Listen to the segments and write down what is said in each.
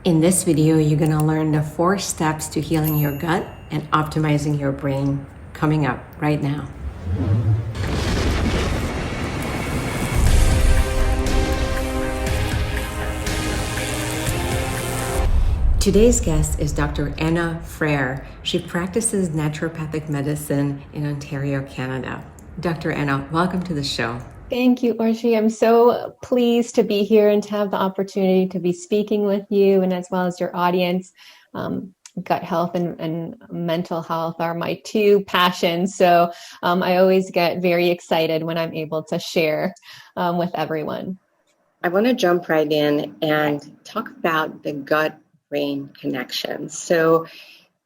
In this video, you're going to learn the 4 steps to healing your gut and optimizing your brain coming up right now. Today's guest is Dr. Anna Freire. She practices naturopathic medicine in Ontario, Canada. Dr. Anna, welcome to the show. Thank you, Orshi. I'm so pleased to be here and to have the opportunity to be speaking with you and as well as your audience. Gut health and mental health are my 2 passions. So I always get very excited when I'm able to share with everyone. I want to jump right in and talk about the gut-brain connection. So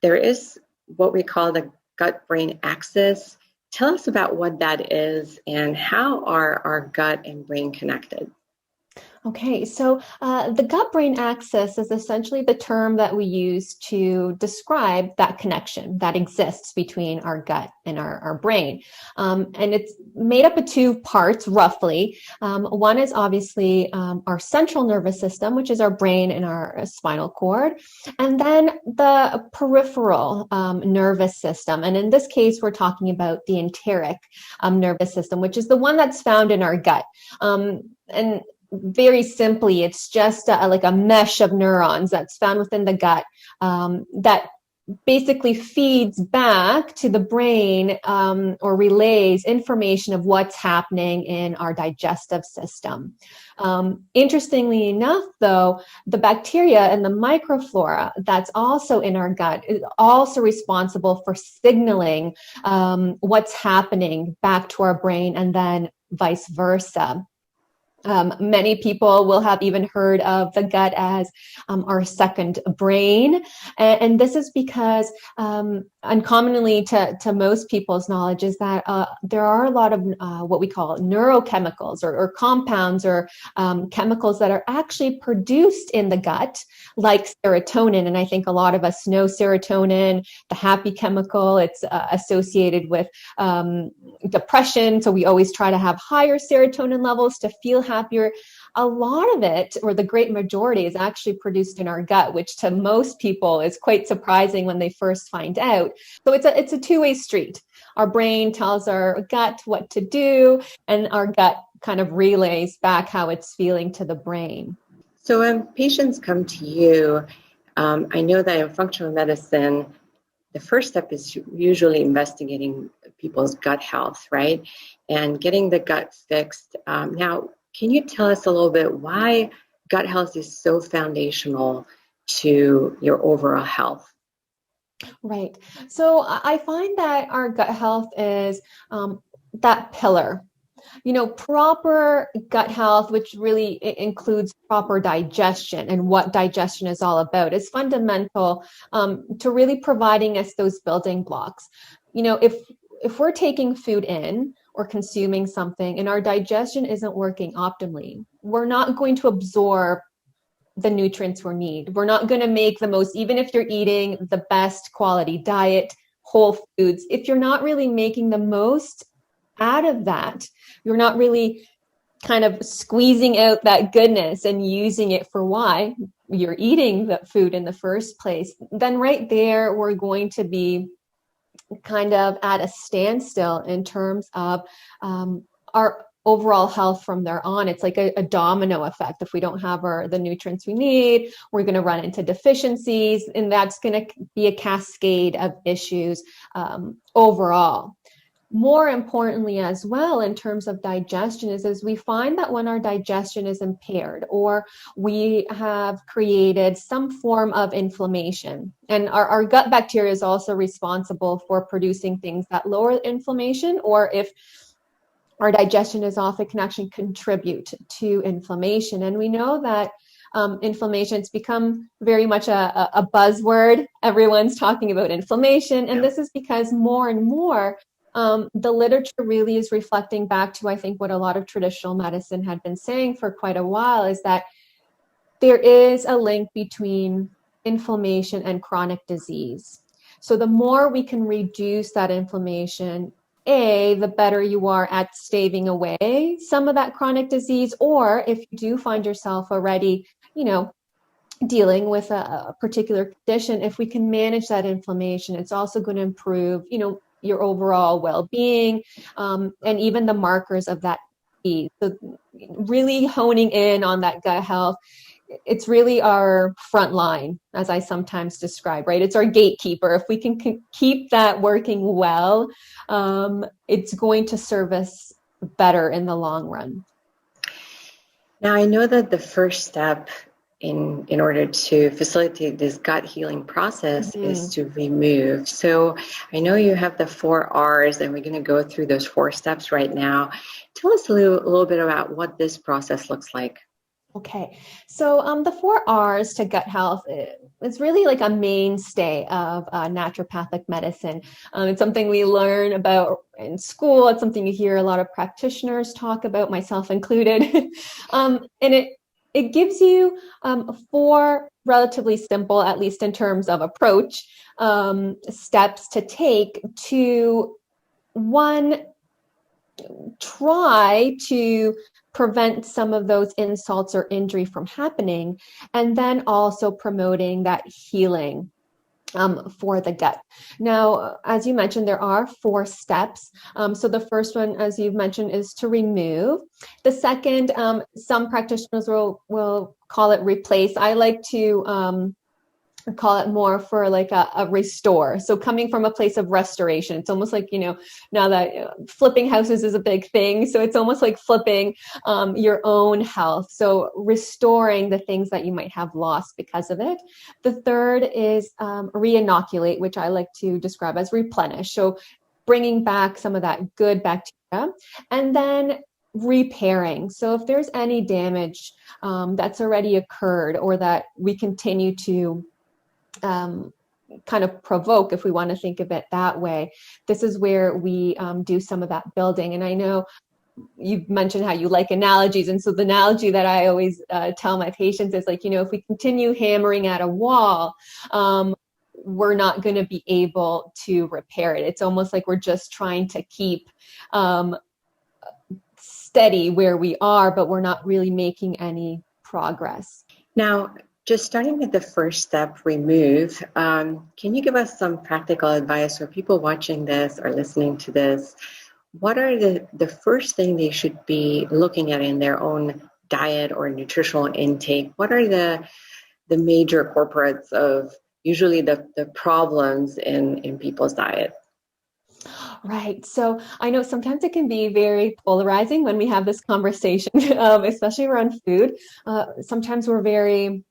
there is what we call the gut-brain axis. Tell us about what that is and how are our gut and brain connected? Okay, so the gut-brain axis is essentially the term that we use to describe that connection that exists between our gut and our brain. And it's made up of 2 parts, roughly. One is obviously our central nervous system, which is our brain and our spinal cord, and then the peripheral nervous system. And in this case, we're talking about the enteric nervous system, which is the one that's found in our gut. And very simply, it's just like a mesh of neurons that's found within the gut that basically feeds back to the brain or relays information of what's happening in our digestive system. Interestingly enough, though, the bacteria and the microflora that's also in our gut is also responsible for signaling what's happening back to our brain and then vice versa. Many people will have even heard of the gut as our second brain. And this is because uncommonly to most people's knowledge is that there are a lot of what we call neurochemicals or compounds or chemicals that are actually produced in the gut, like serotonin. And I think a lot of us know serotonin, the happy chemical. It's associated with depression. So we always try to have higher serotonin levels to feel happier. A lot of it, or the great majority, is actually produced in our gut, which to most people is quite surprising when they first find out. So it's a 2-way street. Our brain tells our gut what to do, and our gut kind of relays back how it's feeling to the brain. So when patients come to you, I know that in functional medicine, the first step is usually investigating people's gut health, right? And getting the gut fixed. Now, can you tell us a little bit why gut health is so foundational to your overall health? Right. So I find that our gut health is that pillar. Proper gut health, which really includes proper digestion and what digestion is all about, is fundamental to really providing us those building blocks. If we're taking food in or consuming something and our digestion isn't working optimally, we're not going to absorb the nutrients we need. We're not going to make the most, even if you're eating the best quality diet, whole foods, if you're not really making the most out of that, you're not really kind of squeezing out that goodness and using it for why you're eating the food in the first place, then right there, we're going to be kind of at a standstill in terms of our overall health from there on. It's like a domino effect. If we don't have the nutrients we need, we're going to run into deficiencies, and that's going to be a cascade of issues overall. More importantly as well, in terms of digestion, is we find that when our digestion is impaired or we have created some form of inflammation, and our gut bacteria is also responsible for producing things that lower inflammation, or if our digestion is off, it can actually contribute to inflammation. And we know that inflammation, it's become very much a buzzword. Everyone's talking about inflammation, and this is because more and more the literature really is reflecting back to, I think, what a lot of traditional medicine had been saying for quite a while, is that there is a link between inflammation and chronic disease. So the more we can reduce that inflammation, the better you are at staving away some of that chronic disease, or if you do find yourself already, dealing with a particular condition, if we can manage that inflammation, it's also going to improve, your overall well-being, and even the markers of that disease. So really honing in on that gut health, it's really our front line, as I sometimes describe, right? It's our gatekeeper. If we can keep that working well, it's going to serve us better in the long run. Now, I know that the first step in order to facilitate this gut healing process is to remove. So I know you have the 4 R's, and we're going to go through those 4 steps right now. Tell us a little bit about what this process looks like. Okay, so the 4 R's to gut health is really like a mainstay of naturopathic medicine. It's something we learn about in school. It's something you hear a lot of practitioners talk about, myself included. And it gives you 4 relatively simple, at least in terms of approach, steps to take to, one, try to prevent some of those insults or injury from happening, and then also promoting that healing for the gut. Now, as you mentioned, there are 4 steps. So the first one, as you've mentioned, is to remove. The second, some practitioners will call it replace. I like to call it more for like a restore. So coming from a place of restoration, it's almost like, now that flipping houses is a big thing. So it's almost like flipping your own health. So restoring the things that you might have lost because of it. The third is reinoculate, which I like to describe as replenish. So bringing back some of that good bacteria, and then repairing. So if there's any damage that's already occurred, or that we continue to kind of provoke, if we want to think of it that way, this is where we do some of that building. And I know you mentioned how you like analogies. And so the analogy that I always tell my patients is like, if we continue hammering at a wall, we're not going to be able to repair it. It's almost like we're just trying to keep steady where we are, but we're not really making any progress. Now, just starting with the first step, remove, can you give us some practical advice for people watching this or listening to this? What are the first thing they should be looking at in their own diet or nutritional intake? What are the major corporates of usually the problems in people's diet? Right. So I know sometimes it can be very polarizing when we have this conversation, especially around food. Sometimes we're very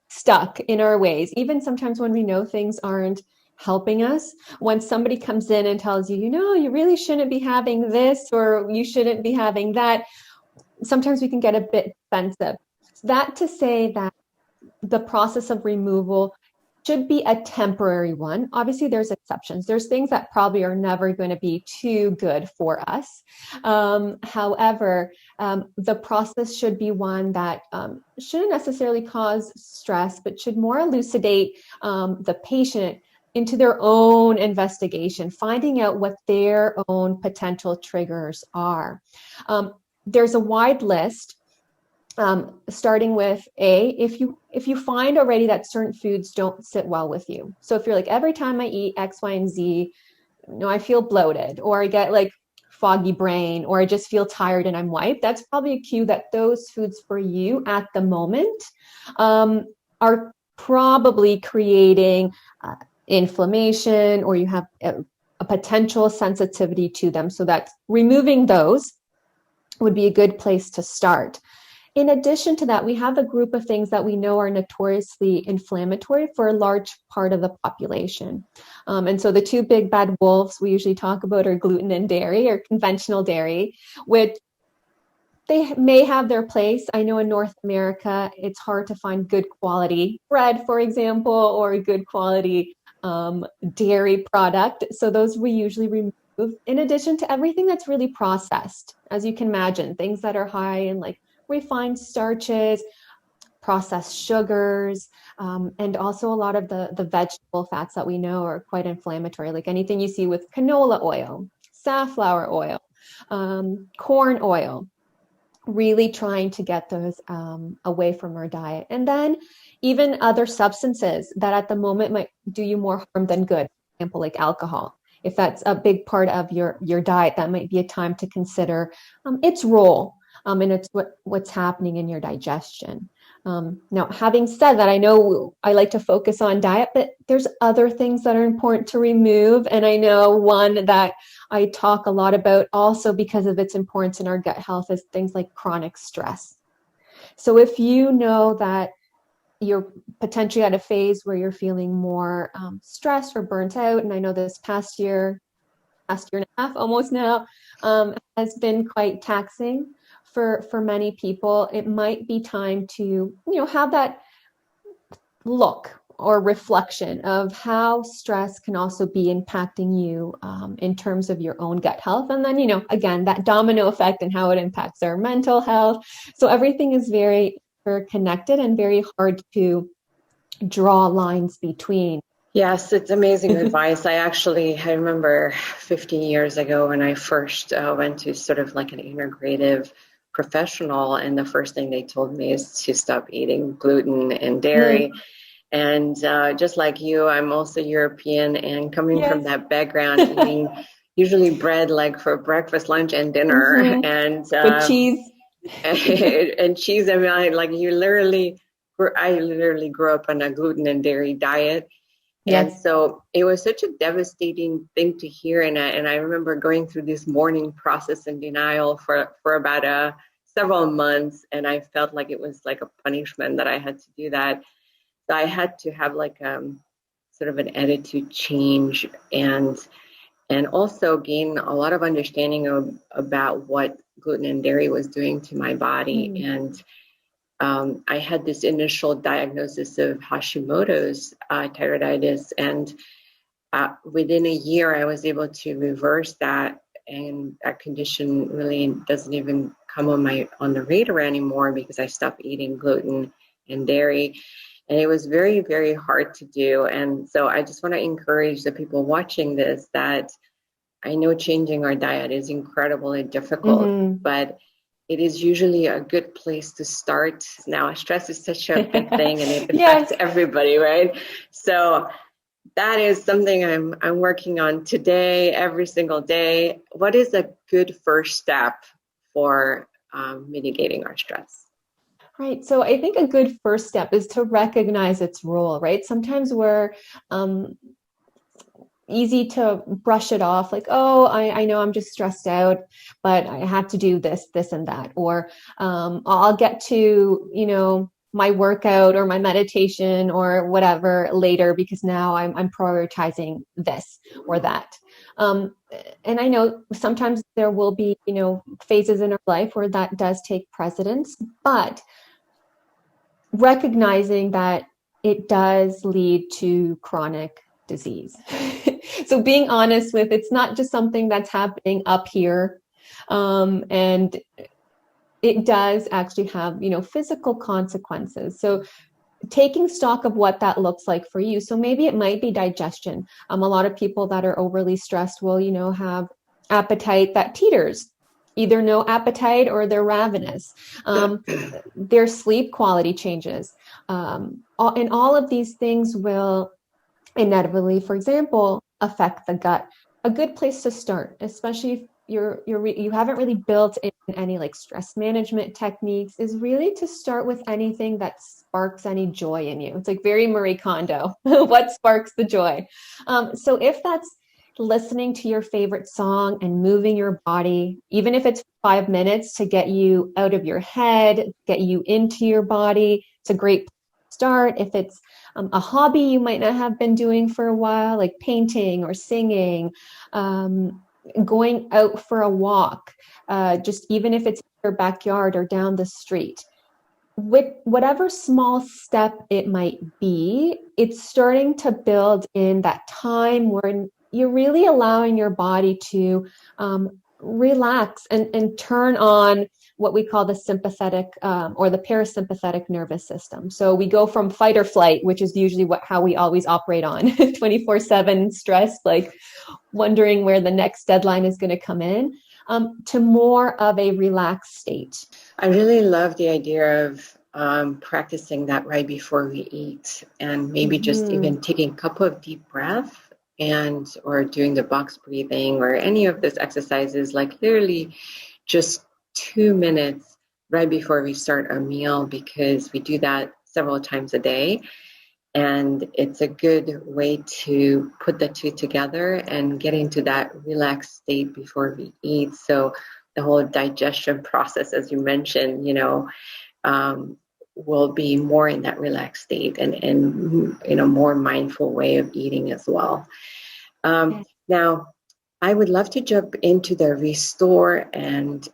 stuck in our ways, even sometimes when we know things aren't helping us. When somebody comes in and tells you, you really shouldn't be having this, or you shouldn't be having that, sometimes we can get a bit defensive. That to say that the process of removal should be a temporary one. Obviously, there's exceptions. There's things that probably are never going to be too good for us. However, the process should be one that shouldn't necessarily cause stress, but should more elucidate the patient into their own investigation, finding out what their own potential triggers are. There's a wide list. Starting with if you find already that certain foods don't sit well with you. So if you're like, every time I eat X, Y, and Z, I feel bloated, or I get like foggy brain, or I just feel tired and I'm wiped, that's probably a cue that those foods for you at the moment are probably creating inflammation, or you have a potential sensitivity to them. So that removing those would be a good place to start. In addition to that, we have a group of things that we know are notoriously inflammatory for a large part of the population. And so the 2 big bad wolves we usually talk about are gluten and dairy, or conventional dairy, which they may have their place. I know in North America, it's hard to find good quality bread, for example, or a good quality dairy product. So those we usually remove, in addition to everything that's really processed. As you can imagine, things that are high in like refined starches, processed sugars, and also a lot of the vegetable fats that we know are quite inflammatory, like anything you see with canola oil, safflower oil, corn oil. really trying to get those away from our diet. And then even other substances that at the moment might do you more harm than good, for example, like alcohol. If that's a big part of your diet, that might be a time to consider its role and it's what's happening in your digestion. Now, having said that, I know I like to focus on diet, but there's other things that are important to remove. And I know one that I talk a lot about also because of its importance in our gut health is things like chronic stress. So if you know that you're potentially at a phase where you're feeling more stressed or burnt out, and I know this past year and a half almost now has been quite taxing for many people, it might be time to, have that look or reflection of how stress can also be impacting you in terms of your own gut health. And then, again, that domino effect and how it impacts our mental health. So everything is very connected and very hard to draw lines between. Yes, it's amazing advice. I remember 15 years ago when I first went to sort of like an integrative professional, and the first thing they told me is to stop eating gluten and dairy. And just like you, I'm also European, and coming from that background, eating usually bread like for breakfast, lunch, and dinner, and with cheese. and cheese. I mean, I literally grew up on a gluten and dairy diet. And so it was such a devastating thing to hear. And I remember going through this mourning process and denial for about several months. And I felt like it was like a punishment that I had to do that. So I had to have like sort of an attitude change and also gain a lot of understanding about what gluten and dairy was doing to my body. And I had this initial diagnosis of Hashimoto's thyroiditis, and within a year, I was able to reverse that, and that condition really doesn't even come on the radar anymore because I stopped eating gluten and dairy, and it was very, very hard to do. And so I just want to encourage the people watching this that I know changing our diet is incredibly difficult, but it is usually a good place to start. Now, stress is such a big thing, and it affects everybody, right? So that is something I'm working on today, every single day. What is a good first step for mitigating our stress? Right. So I think a good first step is to recognize its role, right? Sometimes we're easy to brush it off like, oh, I know I'm just stressed out, but I have to do this, and that, or I'll get to, my workout or my meditation or whatever later because now I'm prioritizing this or that. And I know sometimes there will be, phases in our life where that does take precedence, but recognizing that it does lead to chronic disease. So being honest with it's not just something that's happening up here, and it does actually have, physical consequences. So taking stock of what that looks like for you. So maybe it might be digestion. A lot of people that are overly stressed will, have appetite that teeters, either no appetite or they're ravenous. Their sleep quality changes. And all of these things will inevitably, for example, affect the gut. A good place to start, especially if you haven't really built in any like stress management techniques, is really to start with anything that sparks any joy in you. It's like very Marie Kondo. What sparks the joy? So if that's listening to your favorite song and moving your body, even if it's 5 minutes to get you out of your head, get you into your body, it's a great start. If it's a hobby you might not have been doing for a while, like painting or singing, going out for a walk, just even if it's in your backyard or down the street, with whatever small step it might be, it's starting to build in that time where you're really allowing your body to relax and turn on what we call the sympathetic or the parasympathetic nervous system. So we go from fight or flight, which is usually how we always operate on 24/7 stress, like wondering where the next deadline is going to come in. to more of a relaxed state. I really love the idea of practicing that right before we eat, and maybe just even taking a couple of deep breaths or doing the box breathing or any of those exercises, like literally just 2 minutes right before we start our meal, because we do that several times a day. And it's a good way to put the two together and get into that relaxed state before we eat. So the whole digestion process, as you mentioned, will be more in that relaxed state and in a more mindful way of eating as well. Now, I would love to jump into the restore, and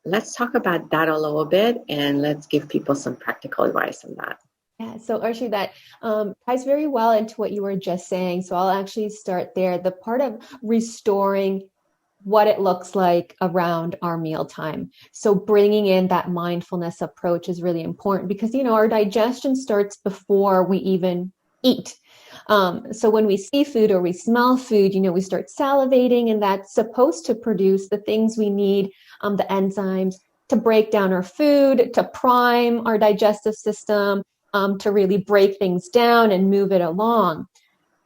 let's talk about that a little bit, and let's give people some practical advice on that. Yeah, so Orshi, that ties very well into what you were just saying. So I'll actually start there. The part of restoring what it looks like around our mealtime. So bringing in that mindfulness approach is really important because, our digestion starts before we even eat. So when we see food or we smell food, we start salivating, and that's supposed to produce the things we need, the enzymes to break down our food, to prime our digestive system, to really break things down and move it along.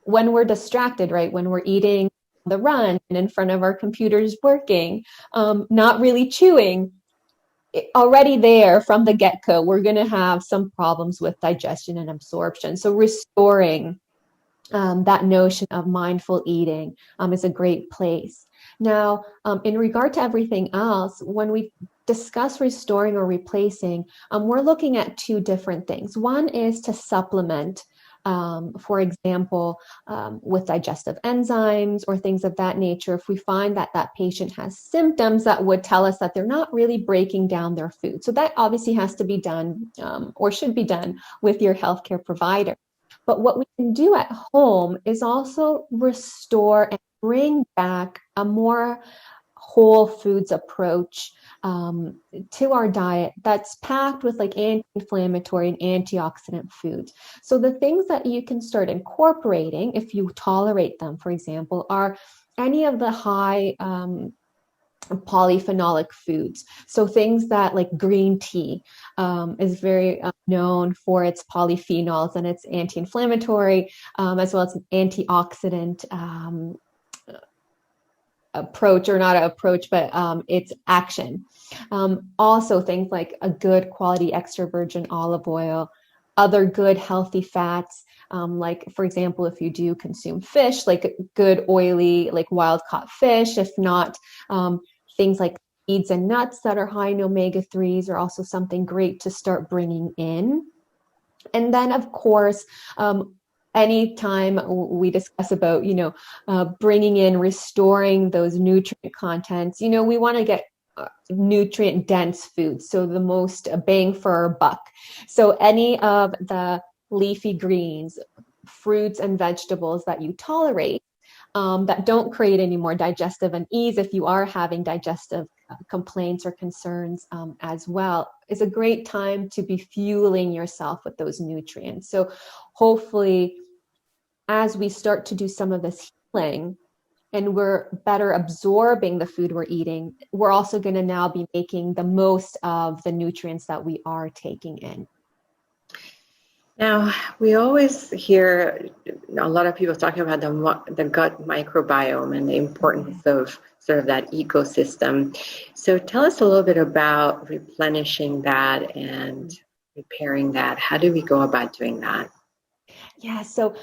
When we're distracted, right? When we're eating the run and in front of our computers working, not really chewing, already there from the get-go, we're going to have some problems with digestion and absorption. So restoring that notion of mindful eating is a great place. Now, in regard to everything else, when we discuss restoring or replacing, we're looking at two different things. One is to supplement, for example, with digestive enzymes or things of that nature, if we find that that patient has symptoms that would tell us that they're not really breaking down their food. So that obviously has to be done or should be done with your healthcare provider. But what we can do at home is also restore and bring back a more whole foods approach to our diet that's packed with like anti-inflammatory and antioxidant foods. So the things that you can start incorporating, if you tolerate them, for example, are any of the high polyphenolic foods. So things that like green tea is very known for its polyphenols and its anti-inflammatory as well as an antioxidant approach, or not an approach, but its action. Also things like a good quality extra virgin olive oil, other good healthy fats, like for example, if you do consume fish, like good oily, like wild caught fish. If not, things like seeds and nuts that are high in omega-3s are also something great to start bringing in. And then of course, anytime we discuss about, bringing in, restoring those nutrient contents, we want to get nutrient dense foods. So the most bang for our buck. So any of the leafy greens, fruits and vegetables that you tolerate, that don't create any more digestive unease if you are having digestive complaints or concerns as well, is a great time to be fueling yourself with those nutrients. So hopefully, as we start to do some of this healing and we're better absorbing the food we're eating, we're also going to now be making the most of the nutrients that we are taking in. Now, we always hear a lot of people talking about the gut microbiome and the importance of sort of that ecosystem. So tell us a little bit about replenishing that and repairing that. How do we go about doing that? Yeah, so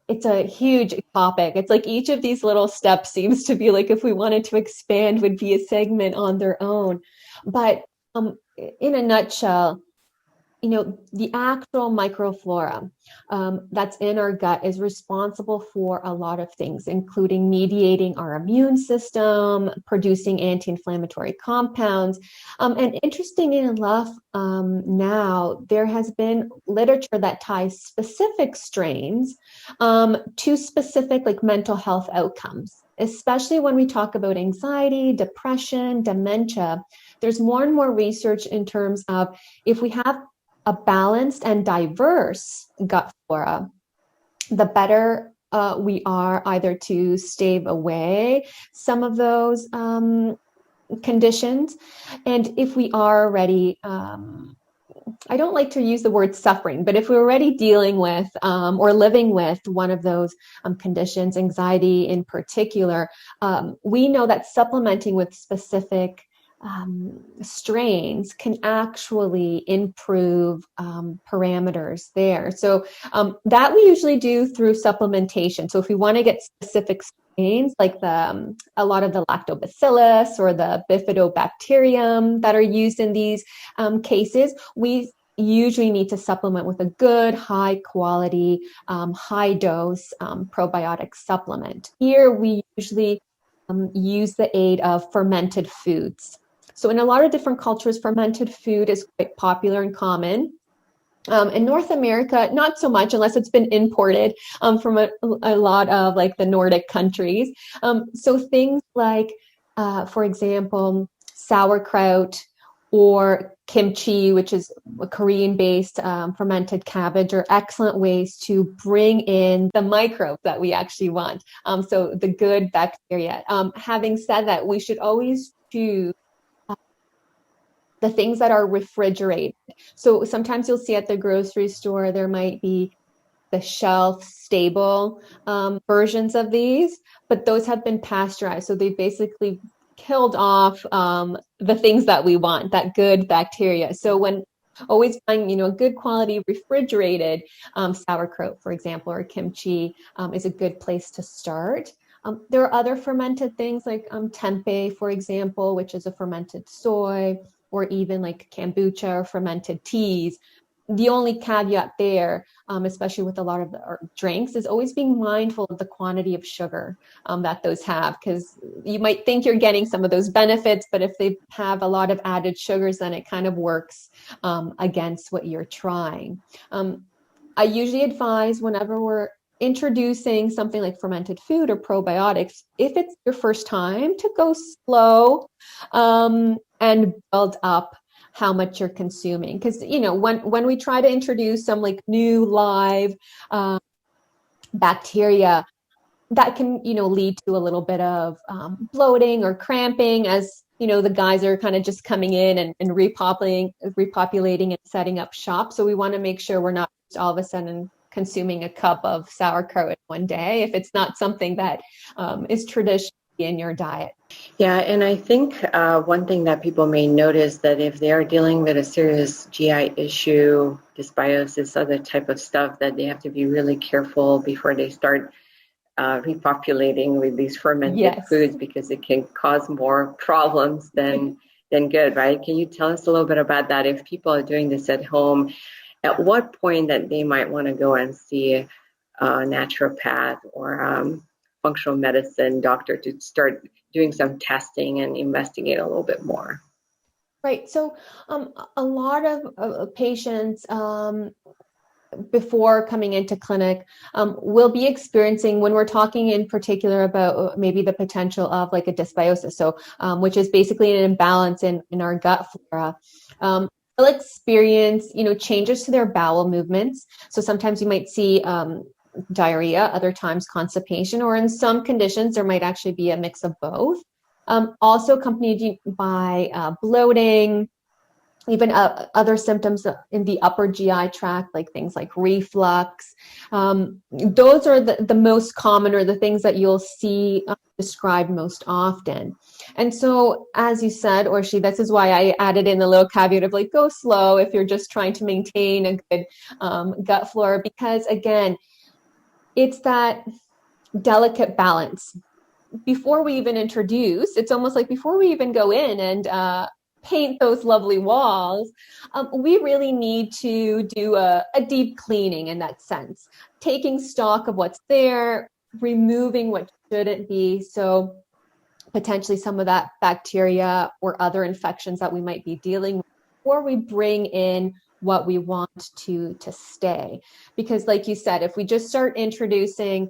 it's a huge topic. It's like each of these little steps seems to be like, if we wanted to expand, would be a segment on their own. But in a nutshell, the actual microflora that's in our gut is responsible for a lot of things, including mediating our immune system, producing anti-inflammatory compounds. And interestingly enough, now there has been literature that ties specific strains to specific like mental health outcomes, especially when we talk about anxiety, depression, dementia. There's more and more research in terms of if we have a balanced and diverse gut flora, the better we are either to stave away some of those conditions. And if we are already, I don't like to use the word suffering, but if we're already dealing with or living with one of those conditions, anxiety in particular, we know that supplementing with specific strains can actually improve parameters there. So that we usually do through supplementation. So if we want to get specific strains, like a lot of the lactobacillus or the bifidobacterium that are used in these cases, we usually need to supplement with a good, high quality, high dose probiotic supplement. Here we usually use the aid of fermented foods. So in a lot of different cultures, fermented food is quite popular and common. In North America, not so much unless it's been imported from a lot of like the Nordic countries. So things like, for example, sauerkraut or kimchi, which is a Korean-based fermented cabbage, are excellent ways to bring in the microbes that we actually want. So the good bacteria. Having said that, we should always choose the things that are refrigerated. So sometimes you'll see at the grocery store, there might be the shelf stable versions of these, but those have been pasteurized. So they basically killed off the things that we want, that good bacteria. So when always buying, a good quality refrigerated sauerkraut, for example, or kimchi is a good place to start. There are other fermented things like tempeh, for example, which is a fermented soy, or even like kombucha or fermented teas. The only caveat there, especially with a lot of the drinks, is always being mindful of the quantity of sugar that those have, because you might think you're getting some of those benefits, but if they have a lot of added sugars, then it kind of works against what you're trying. I usually advise whenever we're introducing something like fermented food or probiotics, if it's your first time, to go slow and build up how much you're consuming. Because, when we try to introduce some like new live bacteria, that can, lead to a little bit of bloating or cramping as, the guys are kind of just coming in and repopulating and setting up shop. So we want to make sure we're not just all of a sudden consuming a cup of sauerkraut in one day if it's not something that is traditionally in your diet. Yeah, and I think one thing that people may notice that if they are dealing with a serious GI issue, dysbiosis, other type of stuff, that they have to be really careful before they start repopulating with these fermented foods, because it can cause more problems than good, right? Can you tell us a little bit about that? If people are doing this at home, at what point that they might want to go and see a naturopath or functional medicine doctor to start doing some testing and investigate a little bit more? Right. So a lot of patients before coming into clinic will be experiencing, when we're talking in particular about maybe the potential of like a dysbiosis, so which is basically an imbalance in our gut flora. They'll experience, changes to their bowel movements. So sometimes you might see diarrhea, other times constipation, or in some conditions, there might actually be a mix of both. Also accompanied by bloating, even other symptoms in the upper GI tract, like things like reflux. Those are the most common, or the things that you'll see described most often. And so, as you said, Orshi, this is why I added in the little caveat of like, go slow if you're just trying to maintain a good gut flora, because again, it's that delicate balance. Before we even introduce, it's almost like before we even go in and paint those lovely walls, we really need to do a deep cleaning in that sense, taking stock of what's there, removing what shouldn't be. So potentially some of that bacteria or other infections that we might be dealing with, before we bring in what we want to stay. Because like you said, if we just start introducing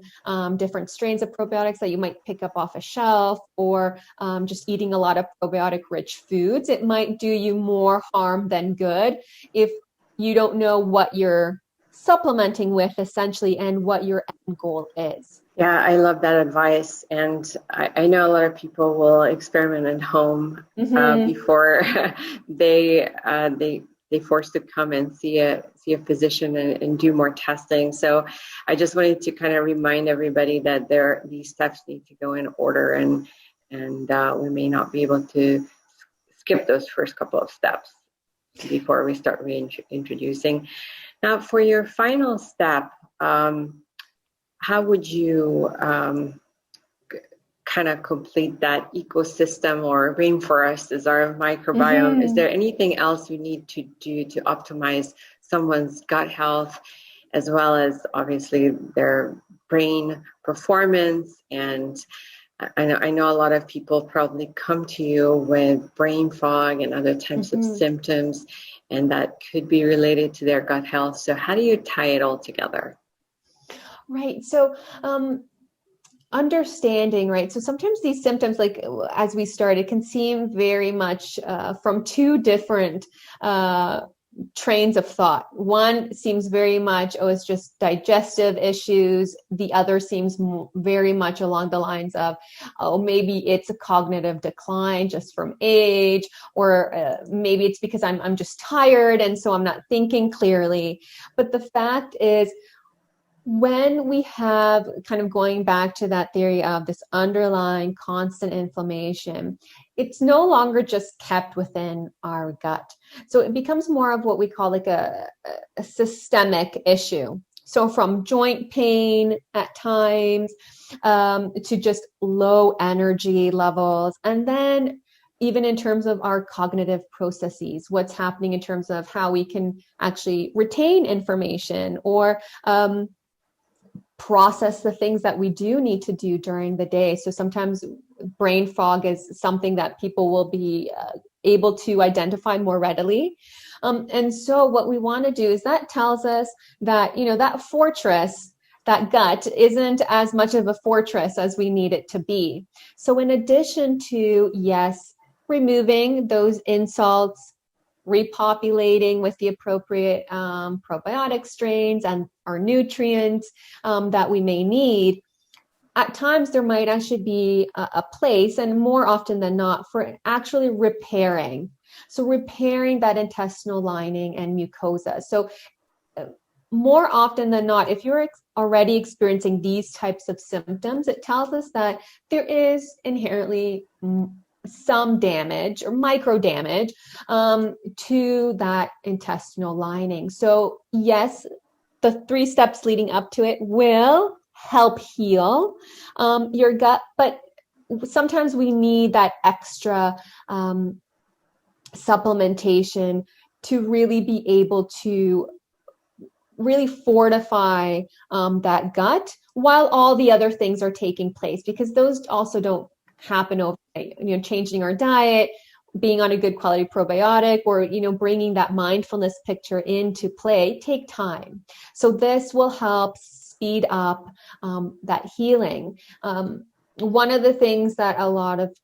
different strains of probiotics that you might pick up off a shelf, or just eating a lot of probiotic rich foods, it might do you more harm than good if you don't know what you're supplementing with essentially and what your end goal is. Yeah, I love that advice, and I know a lot of people will experiment at home Mm-hmm. before they forced to come and see a physician and do more testing. So I just wanted to kind of remind everybody that these steps need to go in order, and we may not be able to skip those first couple of steps before we start reintroducing. Now, for your final step. How would you kind of complete that ecosystem or rainforest as our microbiome? Is Mm-hmm. there anything else we need to do to optimize someone's gut health, as well as obviously their brain performance? And I know a lot of people probably come to you with brain fog and other types of Mm-hmm. symptoms, and that could be related to their gut health. So how do you tie it all together? Right. So, understanding, right? So sometimes these symptoms, like as we started, can seem very much from two different trains of thought. One seems very much, oh, it's just digestive issues. The other seems very much along the lines of, oh, maybe it's a cognitive decline just from age, or maybe it's because I'm just tired and so I'm not thinking clearly. But the fact is, when we have, kind of going back to that theory of this underlying constant inflammation, it's no longer just kept within our gut. So it becomes more of what we call like a systemic issue. So from joint pain at times to just low energy levels. And then even in terms of our cognitive processes, what's happening in terms of how we can actually retain information, or process the things that we do need to do during the day. So sometimes brain fog is something that people will be able to identify more readily. And so what we want to do is, that tells us that, that fortress, that gut, isn't as much of a fortress as we need it to be. So in addition to, yes, removing those insults, repopulating with the appropriate probiotic strains and our nutrients that we may need, at times there might actually be a place, and more often than not, for actually repairing. So repairing that intestinal lining and mucosa. So more often than not, if you're already experiencing these types of symptoms, it tells us that there is inherently some damage or micro damage to that intestinal lining. So yes, the 3 steps leading up to it will help heal your gut, but sometimes we need that extra supplementation to really be able to really fortify that gut while all the other things are taking place, because those also don't happen overnight. Changing our diet, being on a good quality probiotic, or bringing that mindfulness picture into play, take time. So this will help speed up that healing. One of the things that a lot of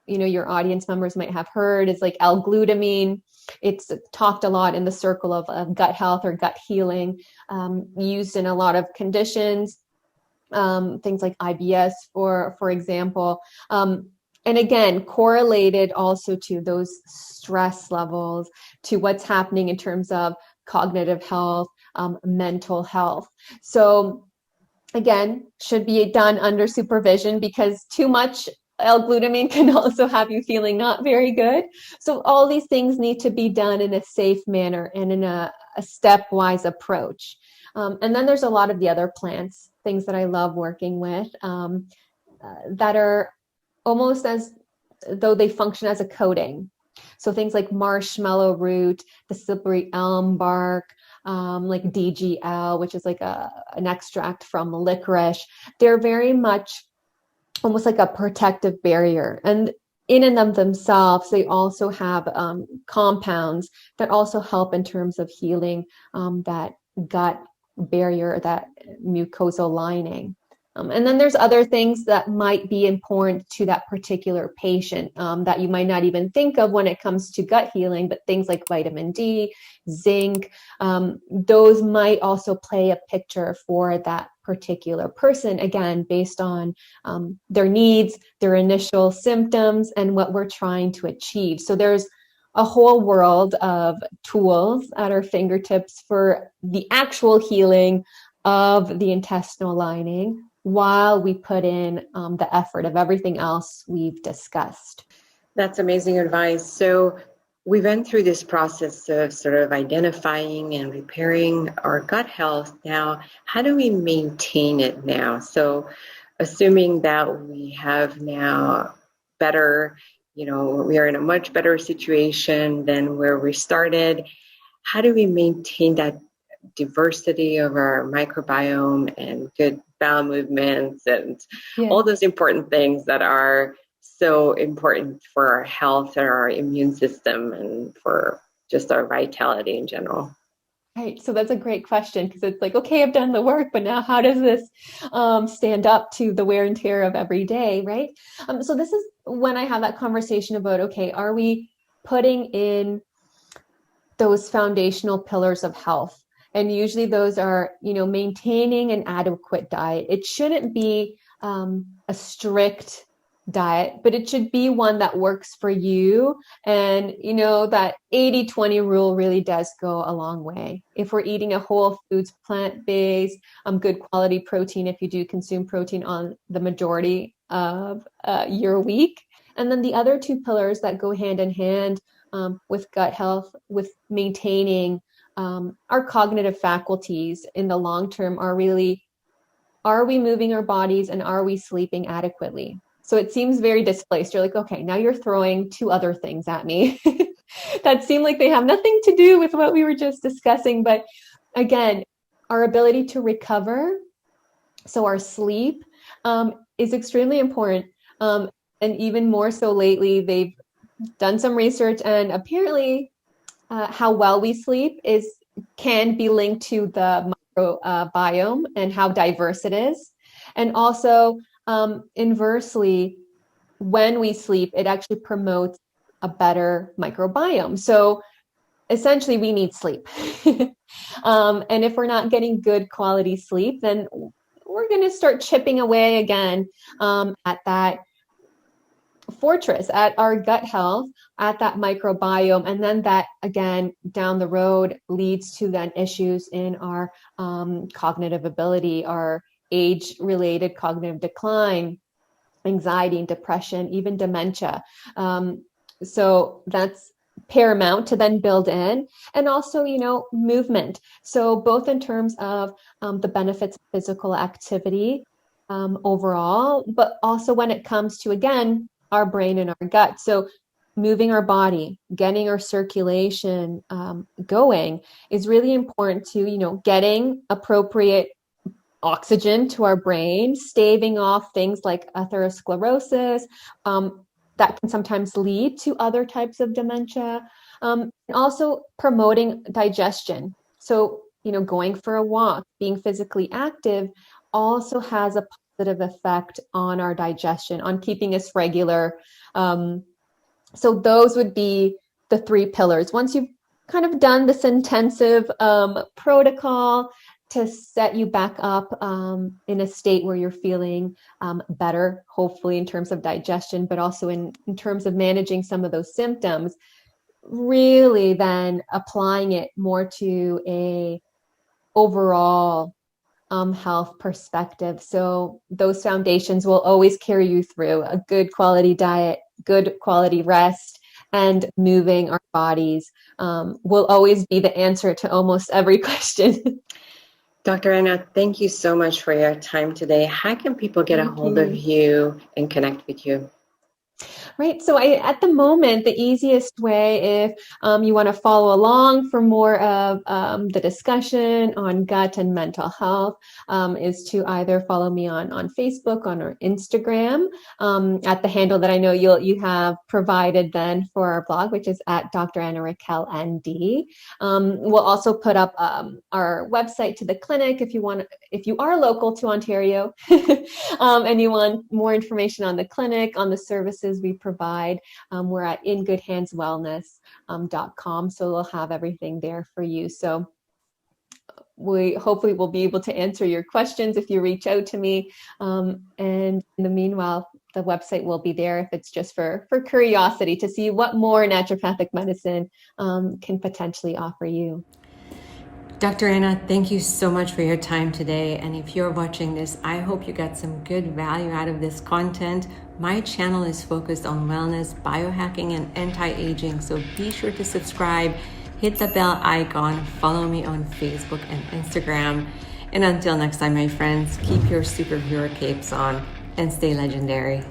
your audience members might have heard is like L-glutamine. It's talked a lot in the circle of gut health or gut healing, used in a lot of conditions, things like IBS, for example. And again, correlated also to those stress levels, to what's happening in terms of cognitive health, mental health. So again, should be done under supervision, because too much L-glutamine can also have you feeling not very good. So all these things need to be done in a safe manner and in a stepwise approach. And then there's a lot of the other plants, things that I love working with, that are almost as though they function as a coating. So things like marshmallow root, the slippery elm bark, like DGL, which is like an extract from licorice. They're very much almost like a protective barrier. And in and of themselves, they also have compounds that also help in terms of healing that gut barrier, that mucosal lining. And then there's other things that might be important to that particular patient that you might not even think of when it comes to gut healing, but things like vitamin D, zinc, those might also play a picture for that particular person, again, based on their needs, their initial symptoms, and what we're trying to achieve. So there's a whole world of tools at our fingertips for the actual healing of the intestinal lining while we put in the effort of everything else we've discussed. That's amazing advice. So we went through this process of sort of identifying and repairing our gut health. Now, how do we maintain it now? So assuming that we have now better, we are in a much better situation than where we started, how do we maintain that diversity of our microbiome and good bowel movements and all those important things that are so important for our health and our immune system and for just our vitality in general? Right. So that's a great question, because it's like, okay, I've done the work, but now how does this stand up to the wear and tear of every day, right? So this is when I have that conversation about, okay, are we putting in those foundational pillars of health? And usually those are, maintaining an adequate diet. It shouldn't be a strict diet, but it should be one that works for you. And, that 80-20 rule really does go a long way. If we're eating a whole foods, plant-based, good quality protein, if you do consume protein on the majority of your week. And then the other two pillars that go hand in hand with gut health, with maintaining our cognitive faculties in the long term are really, are we moving our bodies and are we sleeping adequately? So it seems very displaced. You're like, okay, now you're throwing two other things at me that seem like they have nothing to do with what we were just discussing. But again, our ability to recover, so our sleep, is extremely important. And even more so lately, they've done some research, and apparently how well we sleep can be linked to the microbiome and how diverse it is. And also, inversely, when we sleep, it actually promotes a better microbiome. So essentially, we need sleep. And if we're not getting good quality sleep, then we're going to start chipping away again at that fortress, at our gut health, at that microbiome. And then that, again, down the road leads to then issues in our cognitive ability, our age-related cognitive decline, anxiety and depression, even dementia. So that's paramount to then build in. And also, movement. So both in terms of the benefits of physical activity overall, but also when it comes to, again, our brain and our gut. So moving our body, getting our circulation going is really important to, getting appropriate oxygen to our brain, staving off things like atherosclerosis that can sometimes lead to other types of dementia, and also promoting digestion. So, going for a walk, being physically active also has a positive effect on our digestion, on keeping us regular. So those would be the three pillars. Once you've kind of done this intensive protocol to set you back up in a state where you're feeling better, hopefully in terms of digestion, but also in terms of managing some of those symptoms, really then applying it more to a overall health perspective. So those foundations will always carry you through a good quality diet, good quality rest, and moving our bodies will always be the answer to almost every question. Dr. Anna, thank you so much for your time today. How can people get a hold of you and connect with you? Right. So at the moment, the easiest way, if you want to follow along for more of the discussion on gut and mental health, is to either follow me on Facebook, on our Instagram, at the handle that I know you have provided then for our blog, which is at Dr. Anna Raquel ND. We'll also put up our website to the clinic if you are local to Ontario and you want more information on the clinic, on the services we provide. We're at ingoodhandswellness.com, so we'll have everything there for you. So we hopefully will be able to answer your questions if you reach out to me. And in the meanwhile, the website will be there if it's just for curiosity to see what more naturopathic medicine can potentially offer you. Dr. Anna, thank you so much for your time today. And if you're watching this, I hope you got some good value out of this content. My channel is focused on wellness, biohacking, and anti-aging. So be sure to subscribe, hit the bell icon, follow me on Facebook and Instagram. And until next time, my friends, keep your superhero capes on and stay legendary.